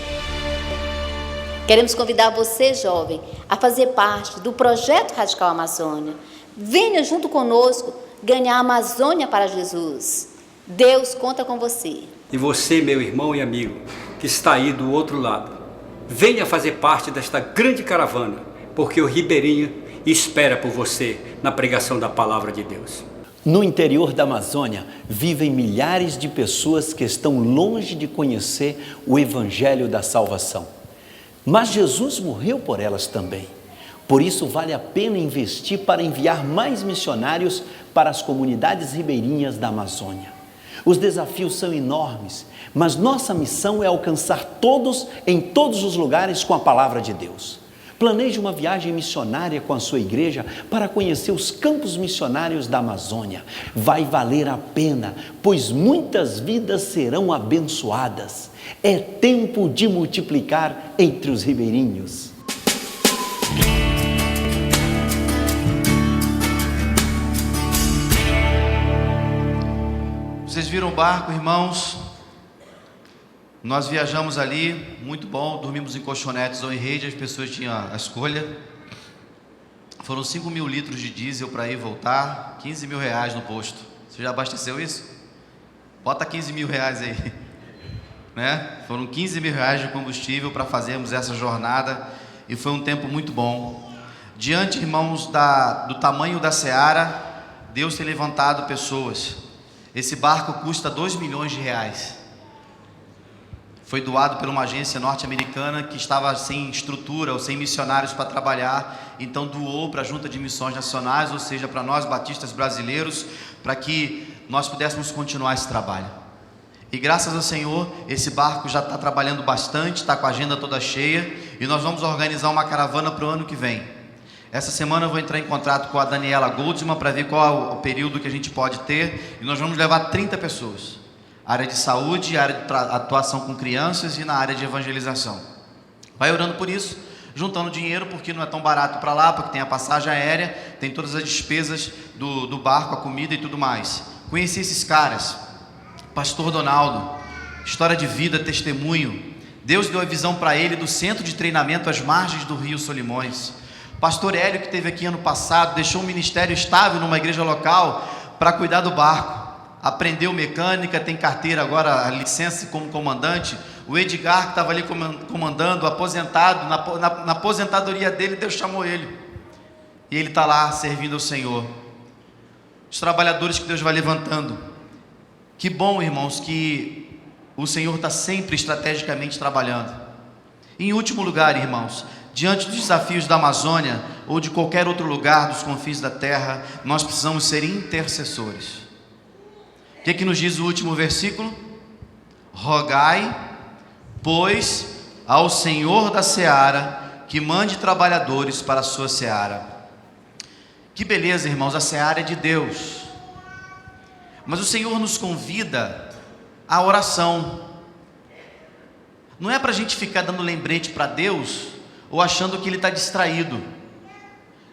Queremos convidar você, jovem, a fazer parte do Projeto Radical Amazônia. Venha junto conosco ganhar a Amazônia para Jesus. Deus conta com você. E você, meu irmão e amigo, que está aí do outro lado, venha fazer parte desta grande caravana, porque o ribeirinho espera por você na pregação da palavra de Deus. No interior da Amazônia, vivem milhares de pessoas que estão longe de conhecer o Evangelho da salvação. Mas Jesus morreu por elas também. Por isso vale a pena investir para enviar mais missionários para as comunidades ribeirinhas da Amazônia. Os desafios são enormes, mas nossa missão é alcançar todos em todos os lugares com a palavra de Deus. Planeje uma viagem missionária com a sua igreja para conhecer os campos missionários da Amazônia. Vai valer a pena, pois muitas vidas serão abençoadas. É tempo de multiplicar entre os ribeirinhos. Vocês viram o barco, irmãos? Nós viajamos ali, muito bom, dormimos em colchonetes ou em rede, as pessoas tinham a escolha. Foram 5.000 litros de diesel para ir e voltar, 15 mil reais no posto. Você já abasteceu isso? Bota 15 mil reais aí. Né? Foram 15 mil reais de combustível para fazermos essa jornada e foi um tempo muito bom. Diante, irmãos, do tamanho da seara, Deus tem levantado pessoas. Esse barco custa 2 milhões de reais. Foi doado por uma agência norte-americana que estava sem estrutura ou sem missionários para trabalhar, então doou para a Junta de Missões Nacionais, ou seja, para nós batistas brasileiros, para que nós pudéssemos continuar esse trabalho. E graças ao Senhor, esse barco já está trabalhando bastante, está com a agenda toda cheia, e nós vamos organizar uma caravana para o ano que vem. Essa semana eu vou entrar em contato com a Daniela Goldsman para ver qual é o período que a gente pode ter, e nós vamos levar 30 pessoas. Área de saúde, área de atuação com crianças e na área de evangelização. Vai orando por isso, juntando dinheiro, porque não é tão barato para lá, porque tem a passagem aérea, tem todas as despesas do barco, a comida e tudo mais. Conheci esses caras, Pastor Donaldo, história de vida, testemunho. Deus deu a visão para ele do centro de treinamento às margens do Rio Solimões. Pastor Hélio, que esteve aqui ano passado, deixou um ministério estável numa igreja local para cuidar do barco. Aprendeu mecânica, tem carteira agora, a licença como comandante. O Edgar, que estava ali comandando, aposentado, na aposentadoria dele, Deus chamou ele. E ele está lá servindo ao Senhor. Os trabalhadores que Deus vai levantando. Que bom, irmãos, que o Senhor está sempre estrategicamente trabalhando. Em último lugar, irmãos, diante dos desafios da Amazônia ou de qualquer outro lugar dos confins da terra, nós precisamos ser intercessores. O que nos diz o último versículo? Rogai, pois, ao Senhor da seara, que mande trabalhadores para a sua seara. Que beleza, irmãos, a seara é de Deus. Mas o Senhor nos convida à oração. Não é para a gente ficar dando lembrete para Deus, ou achando que Ele está distraído.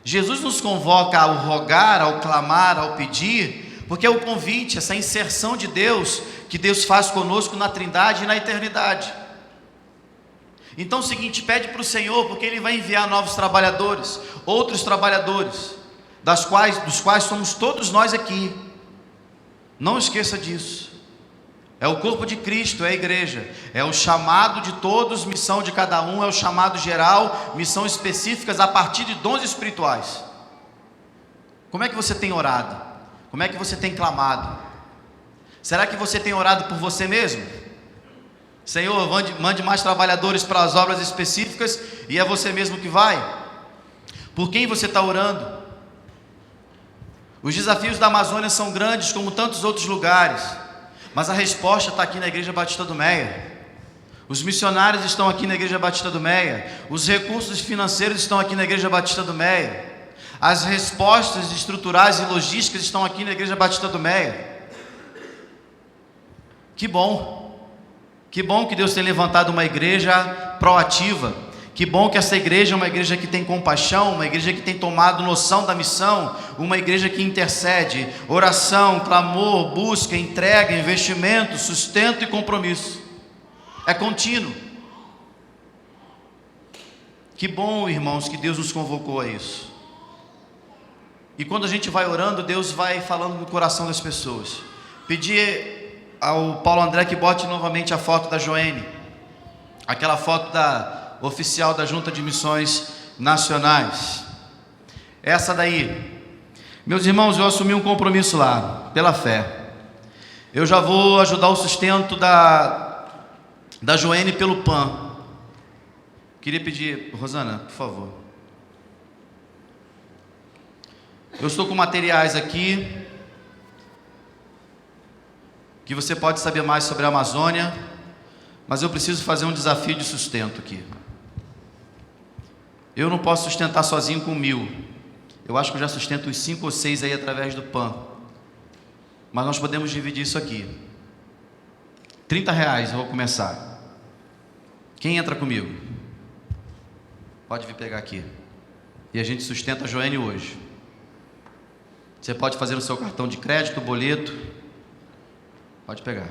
Jesus nos convoca ao rogar, ao clamar, ao pedir, porque é o convite, essa inserção de Deus, que Deus faz conosco na Trindade e na eternidade. Então é o seguinte, pede para o Senhor, porque Ele vai enviar novos trabalhadores, outros trabalhadores, dos quais somos todos nós aqui. Não esqueça disso. É o corpo de Cristo, é a igreja, é o chamado de todos, missão de cada um, é o chamado geral, missão específicas a partir de dons espirituais. Como é que você tem orado? Como é que você tem clamado? Será que você tem orado por você mesmo? Senhor, mande mais trabalhadores para as obras específicas e é você mesmo que vai? Por quem você está orando? Os desafios da Amazônia são grandes como tantos outros lugares, mas a resposta está aqui na Igreja Batista do Meia. Os missionários estão aqui na Igreja Batista do Meia. Os recursos financeiros estão aqui na Igreja Batista do Meia. As respostas estruturais e logísticas estão aqui na Igreja Batista do Meia. Que bom que Deus tem levantado uma igreja proativa. Que bom que essa igreja é uma igreja que tem compaixão, uma igreja que tem tomado noção da missão, uma igreja que intercede, oração, clamor, busca, entrega, investimento, sustento e compromisso. É contínuo. Que bom, irmãos, que Deus nos convocou a isso. E quando a gente vai orando, Deus vai falando no coração das pessoas. Pedi ao Paulo André que bote novamente a foto da Joene, aquela foto da oficial da Junta de Missões Nacionais. Essa daí. Meus irmãos, eu assumi um compromisso lá, pela fé. Eu já vou ajudar o sustento da Joene pelo PAN. Queria pedir, Rosana, por favor. Eu estou com materiais aqui que você pode saber mais sobre a Amazônia, mas eu preciso fazer um desafio de sustento aqui. Eu não posso sustentar sozinho com 1000. Eu acho que eu já sustento uns 5 ou 6 aí através do PAN. Mas nós podemos dividir isso aqui. R$30, eu vou começar. Quem entra comigo? Pode vir pegar aqui. E a gente sustenta a Joane hoje. Você pode fazer no seu cartão de crédito, boleto. Pode pegar.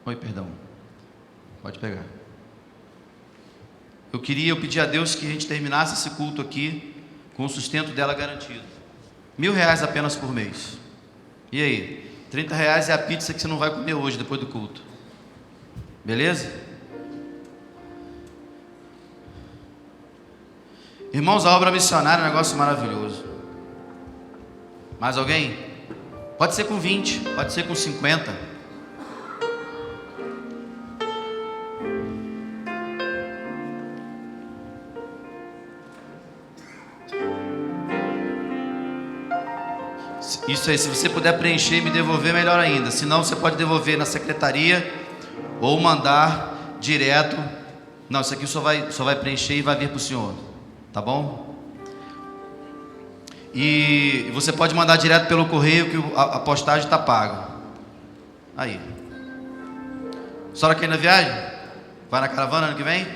Oi, perdão. Pode pegar. Eu pedi a Deus que a gente terminasse esse culto aqui com o sustento dela garantido. R$1.000 apenas por mês. E aí? R$30 é a pizza que você não vai comer hoje, depois do culto. Beleza? Irmãos, a obra missionária é um negócio maravilhoso. Mais alguém? Pode ser com 20, pode ser com 50. Isso aí, se você puder preencher e me devolver, melhor ainda. Se não, você pode devolver na secretaria ou mandar direto. Não, isso aqui só vai preencher e vai vir para o senhor. Tá bom? E você pode mandar direto pelo correio, que a postagem está paga. Aí. A senhora quer ir na viagem? Vai na caravana ano que vem?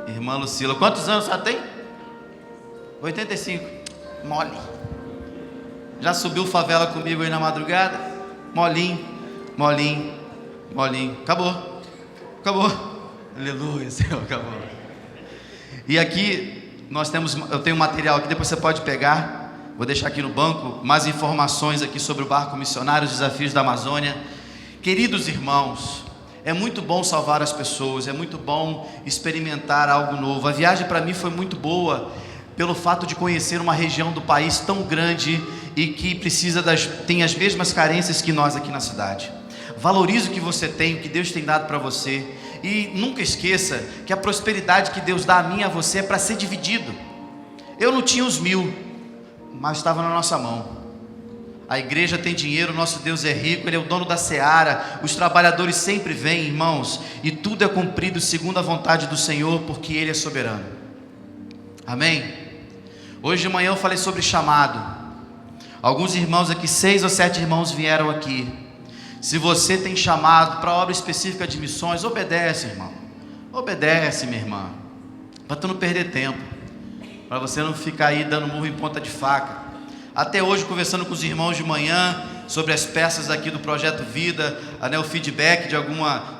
Irmã Lucila, quantos anos você tem? 85. Mole. Já subiu favela comigo aí na madrugada? Molinho, molinho, molinho. Acabou. Acabou. Aleluia, Senhor, acabou. E aqui eu tenho um material aqui, depois você pode pegar. Vou deixar aqui no banco mais informações aqui sobre o barco missionário, os desafios da Amazônia. Queridos irmãos, é muito bom salvar as pessoas, é muito bom experimentar algo novo. A viagem para mim foi muito boa, pelo fato de conhecer uma região do país tão grande e que tem as mesmas carências que nós aqui na cidade. Valorize o que você tem, o que Deus tem dado para você. E nunca esqueça que a prosperidade que Deus dá a mim e a você é para ser dividido. Eu não tinha os 1000, mas estava na nossa mão. A igreja tem dinheiro, nosso Deus é rico, Ele é o dono da seara. Os trabalhadores sempre vêm, irmãos, e tudo é cumprido segundo a vontade do Senhor, porque Ele é soberano. Amém? Hoje de manhã eu falei sobre chamado. Alguns irmãos aqui, 6 ou 7 irmãos vieram aqui. Se você tem chamado para obra específica de missões, obedece, irmão. Obedece, minha irmã, para tu não perder tempo, para você não ficar aí dando murro em ponta de faca. Até hoje, conversando com os irmãos de manhã sobre as peças aqui do Projeto Vida, o feedback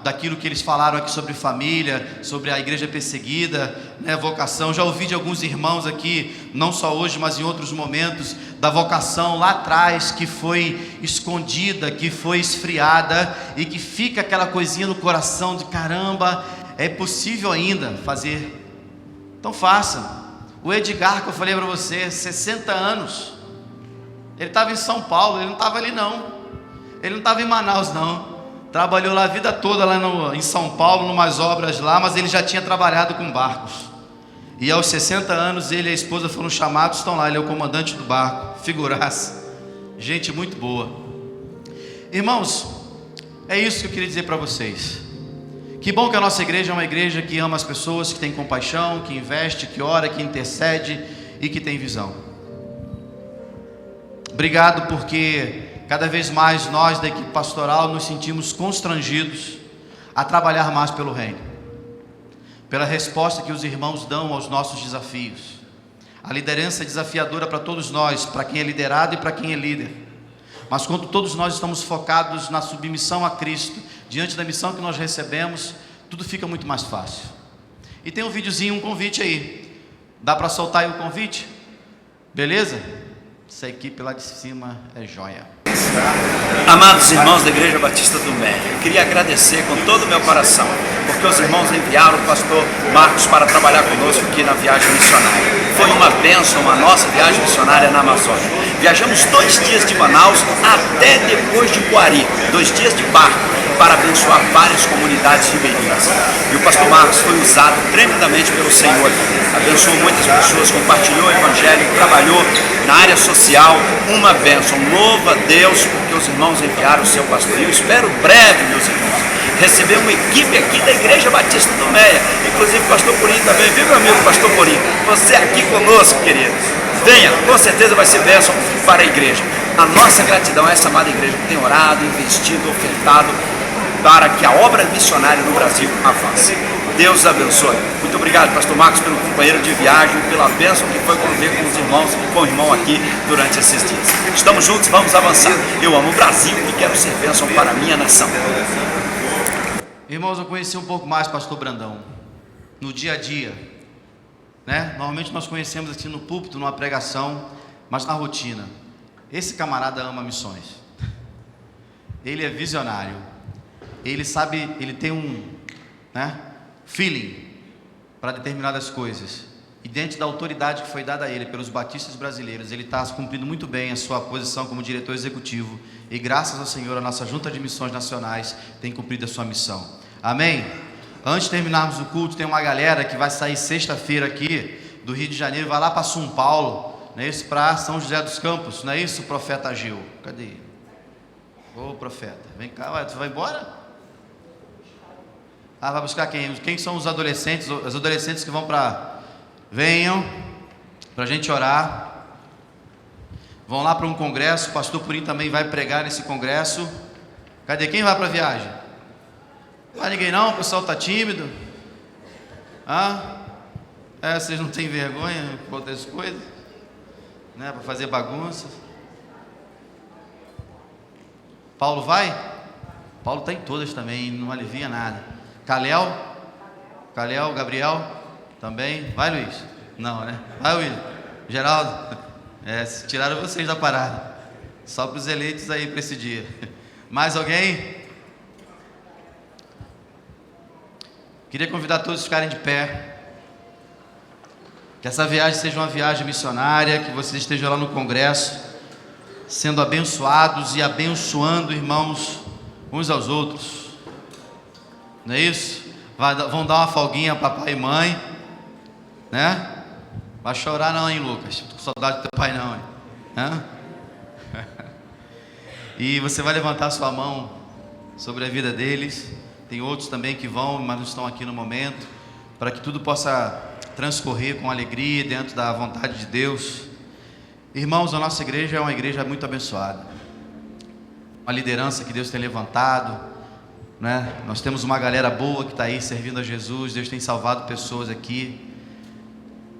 daquilo que eles falaram aqui sobre família, sobre a igreja perseguida, vocação. Já ouvi de alguns irmãos aqui, não só hoje, mas em outros momentos, da vocação lá atrás, que foi escondida, que foi esfriada, e que fica aquela coisinha no coração de caramba, é possível ainda fazer. Então faça. O Edgar, que eu falei para você, 60 anos, ele estava em São Paulo, ele não estava ali não, ele não estava em Manaus não, trabalhou lá a vida toda lá em São Paulo, numas obras lá, mas ele já tinha trabalhado com barcos, e aos 60 anos ele e a esposa foram chamados, estão lá, ele é o comandante do barco, figuraça, gente muito boa. Irmãos, é isso que eu queria dizer para vocês. Que bom que a nossa igreja é uma igreja que ama as pessoas, que tem compaixão, que investe, que ora, que intercede e que tem visão. Obrigado, porque cada vez mais nós da equipe pastoral nos sentimos constrangidos a trabalhar mais pelo reino, pela resposta que os irmãos dão aos nossos desafios. A liderança é desafiadora para todos nós, para quem é liderado e para quem é líder. Mas quando todos nós estamos focados na submissão a Cristo, diante da missão que nós recebemos, tudo fica muito mais fácil. E tem um videozinho, um convite aí. Dá para soltar aí o convite? Beleza? Essa equipe lá de cima é joia. Amados irmãos da Igreja Batista do Médio, eu queria agradecer com todo o meu coração, porque os irmãos enviaram o pastor Marcos para trabalhar conosco aqui na viagem missionária. Foi uma bênção a nossa viagem missionária na Amazônia. Viajamos 2 dias de Manaus até depois de Coari, 2 dias de barco. para abençoar várias comunidades ribeirinhas. E o pastor Marcos foi usado tremendamente pelo Senhor. Abençoou muitas pessoas, compartilhou o evangelho, trabalhou na área social, uma bênção. Louva a Deus porque os irmãos enviaram o seu pastor. E eu espero breve, meus irmãos, receber uma equipe aqui da Igreja Batista do Meia, inclusive o pastor Purim também, viu, meu amigo pastor Purim? Você aqui conosco, queridos. Venha, com certeza vai ser bênção para a igreja. A nossa gratidão a essa amada igreja que tem orado, investido, ofertado para que a obra missionária no Brasil avance. Deus abençoe. Muito obrigado, pastor Marcos, pelo companheiro de viagem, pela bênção que foi conviver com os irmãos e com o irmão aqui durante esses dias. Estamos juntos, vamos avançar. Eu amo o Brasil e quero ser bênção para a minha nação. Irmãos, eu conheci um pouco mais pastor Brandão no dia a dia, né? Normalmente nós conhecemos assim no púlpito, numa pregação, mas na rotina. Esse camarada ama missões. Ele é visionário. Ele sabe, ele tem um, feeling para determinadas coisas. E dentro da autoridade que foi dada a ele pelos batistas brasileiros, ele está cumprindo muito bem a sua posição como diretor executivo. E graças ao Senhor, a nossa Junta de Missões Nacionais tem cumprido a sua missão. Amém? Antes de terminarmos o culto, tem uma galera que vai sair sexta-feira aqui do Rio de Janeiro, vai lá para São Paulo, não é isso? Para São José dos Campos, não é isso, profeta Ageu? Cadê ele? Ô profeta, vem cá, tu vai embora? Ah, vai buscar quem? Quem são os adolescentes? Os adolescentes que vão para... Venham, para a gente orar. Vão lá para um congresso, o pastor Purim também vai pregar nesse congresso. Cadê? Quem vai para a viagem? Não vai ninguém não, o pessoal está tímido. Vocês não têm vergonha por outras coisas, né? Para fazer bagunça. Paulo vai? Paulo está em todas também, não alivia nada. Calel, Gabriel, também. Vai, Luiz? Não, né? Vai, William. Geraldo? Tiraram vocês da parada. Só para os eleitos aí para esse dia. Mais alguém? Queria convidar todos a ficarem de pé. Que essa viagem seja uma viagem missionária, que vocês estejam lá no congresso, sendo abençoados e abençoando irmãos uns aos outros. Não é isso? Vão dar uma folguinha a papai e mãe, né? Vai chorar não, hein, Lucas? Tô com saudade do teu pai não, hein? E você vai levantar sua mão sobre a vida deles. Tem outros também que vão, mas não estão aqui no momento, para que tudo possa transcorrer com alegria dentro da vontade de Deus. Irmãos, a nossa igreja é uma igreja muito abençoada. Uma liderança que Deus tem levantado, né? Nós temos uma galera boa que está aí servindo a Jesus. Deus tem salvado pessoas aqui.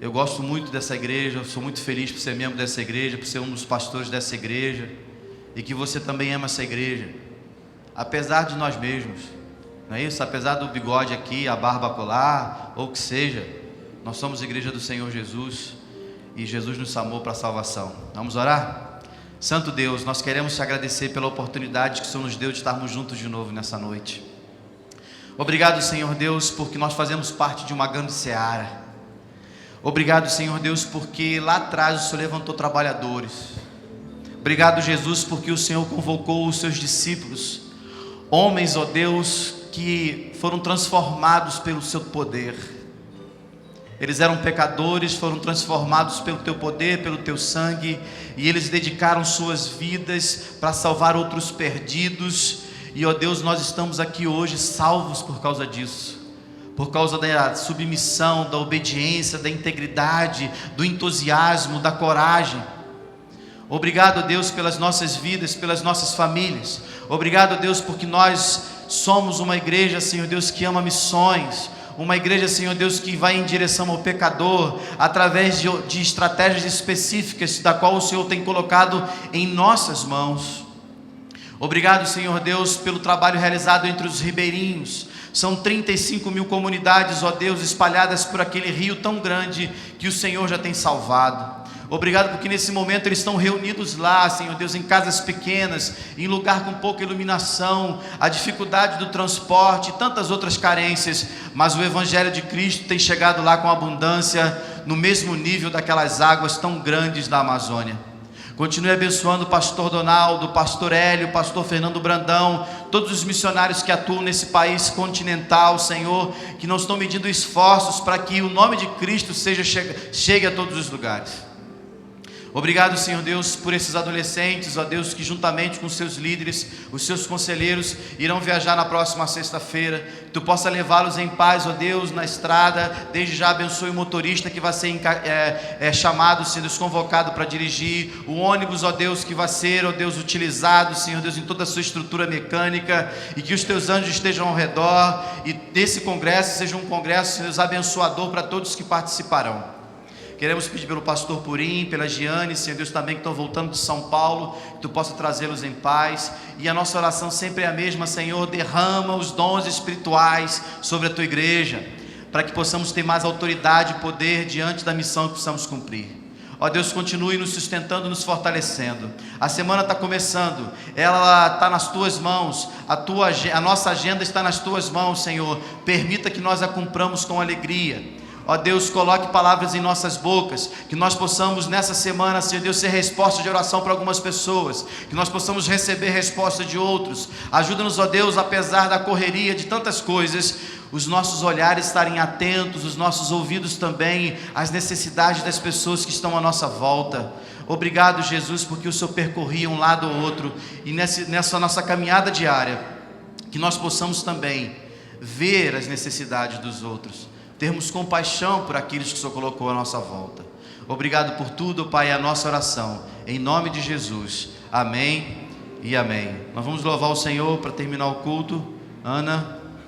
Eu gosto muito dessa igreja, eu sou muito feliz por ser membro dessa igreja, por ser um dos pastores dessa igreja, e que você também ama essa igreja, apesar de nós mesmos, não é isso? Apesar do bigode aqui, a barba colar, ou o que seja, nós somos a igreja do Senhor Jesus, e Jesus nos chamou para a salvação. Vamos orar? Santo Deus, nós queremos te agradecer pela oportunidade que o Senhor nos deu de estarmos juntos de novo nessa noite. Obrigado, Senhor Deus, porque nós fazemos parte de uma grande seara. Obrigado, Senhor Deus, porque lá atrás o Senhor levantou trabalhadores. Obrigado, Jesus, porque o Senhor convocou os seus discípulos, homens, ó Deus, que foram transformados pelo seu poder. Eles eram pecadores, foram transformados pelo teu poder, pelo teu sangue, e eles dedicaram suas vidas para salvar outros perdidos. E ó Deus, nós estamos aqui hoje salvos por causa disso, por causa da submissão, da obediência, da integridade, do entusiasmo, da coragem. Obrigado, Deus, pelas nossas vidas, pelas nossas famílias. Obrigado, Deus, porque nós somos uma igreja, Senhor Deus, que ama missões. Uma igreja, Senhor Deus, que vai em direção ao pecador, através de estratégias específicas, da qual o Senhor tem colocado em nossas mãos. Obrigado, Senhor Deus, pelo trabalho realizado entre os ribeirinhos. São 35 mil comunidades, ó Deus, espalhadas por aquele rio tão grande que o Senhor já tem salvado. Obrigado porque nesse momento eles estão reunidos lá, Senhor Deus, em casas pequenas, em lugar com pouca iluminação, a dificuldade do transporte e tantas outras carências, mas o Evangelho de Cristo tem chegado lá com abundância, no mesmo nível daquelas águas tão grandes da Amazônia. Continue abençoando o pastor Donaldo, o pastor Hélio, o pastor Fernando Brandão, todos os missionários que atuam nesse país continental, Senhor, que não estão medindo esforços para que o nome de Cristo chegue a todos os lugares. Obrigado, Senhor Deus, por esses adolescentes, ó Deus, que juntamente com seus líderes, os seus conselheiros, irão viajar na próxima sexta-feira. Que Tu possa levá-los em paz, ó Deus, na estrada. Desde já abençoe o motorista que vai ser chamado, Senhor Deus, convocado para dirigir. O ônibus, ó Deus, que vai ser, ó Deus, utilizado, Senhor Deus, em toda a sua estrutura mecânica. E que os Teus anjos estejam ao redor. E desse congresso seja um congresso, Senhor Deus, abençoador para todos que participarão. Queremos pedir pelo pastor Purim, pela Giane, Senhor Deus, também que estão voltando de São Paulo, que Tu possa trazê-los em paz. E a nossa oração sempre é a mesma, Senhor, derrama os dons espirituais sobre a Tua igreja, para que possamos ter mais autoridade e poder diante da missão que precisamos cumprir. Ó Deus, continue nos sustentando, nos fortalecendo. A semana está começando, ela está nas Tuas mãos, a nossa agenda está nas Tuas mãos, Senhor. Permita que nós a cumpramos com alegria. Ó Deus, coloque palavras em nossas bocas, que nós possamos nessa semana, Senhor Deus, ser resposta de oração para algumas pessoas, que nós possamos receber resposta de outros. Ajuda-nos, ó Deus, apesar da correria de tantas coisas, os nossos olhares estarem atentos, os nossos ouvidos também, às necessidades das pessoas que estão à nossa volta. Obrigado, Jesus, porque o Senhor percorria um lado ou outro, e nessa nossa caminhada diária, que nós possamos também ver as necessidades dos outros, termos compaixão por aqueles que o Senhor colocou à nossa volta. Obrigado por tudo, Pai, é a nossa oração, em nome de Jesus, amém e amém. Nós vamos louvar o Senhor para terminar o culto. Ana.